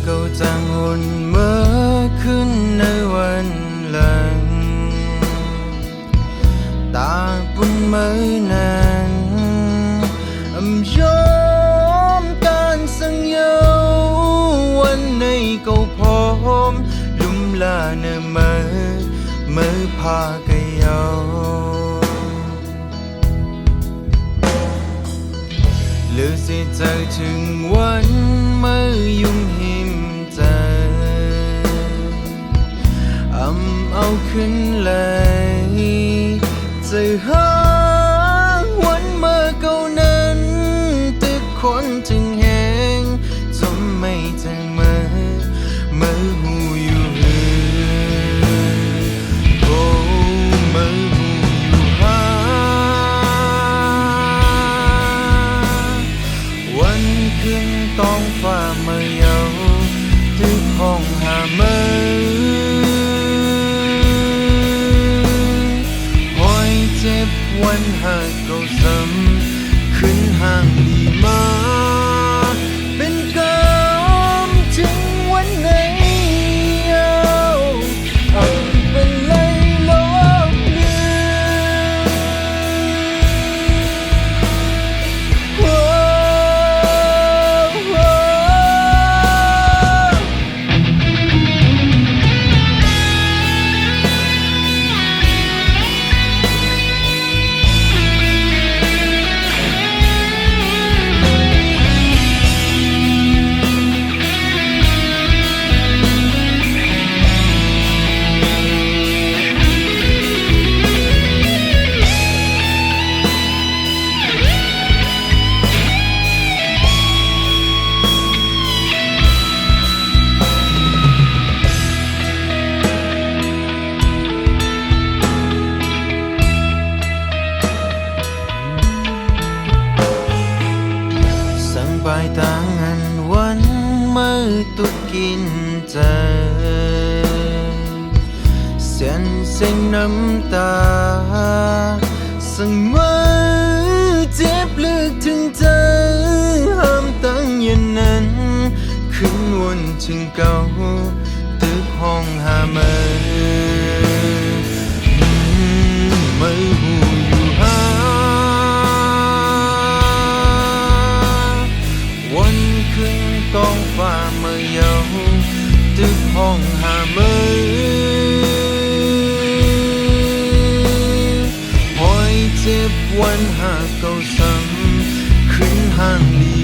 เก่าจางหุ่นเมื่อขึ้นในวันหลังตาปุ่นเมื่อนั้นยอมการสังเยาวันในเก่าพร้อมลุ่มลาเนเมื่อพาไกเยาหรือสิเจอถึงวันเมื่อยุ่งหิมใจเอาขึ้นเลยจะหาวันเมื่อเก่านั้นตึกคนจึงแหงจมไม่ถึงเมื่อหูอยู่โอ้เมื่อหูอยู่หาวันขึ้นต้องฟ้าเมื่อเยาตึกห้องหาเมื่อเจ็บวันหากเก่าซ้ำขึ้นห่างดีมาเป็นกรรมถึงวันไหนเป็นไรลบเลืปลายต่างอันวันเมื่อตุกกินใจเส้นน้ำตาสั่งมาเจ็บลึกถึงใจห้ามตั้งยันนั้นขึ้นวนถึงเก่าตึกห้องหาเมื่อหูอยู่หาวันขึ้นต้องฟ้าเมื่อเยาตึกห้องหาเมื่อหอยเจ็บวันหากเก่าซ้ำขึ้นห่างลี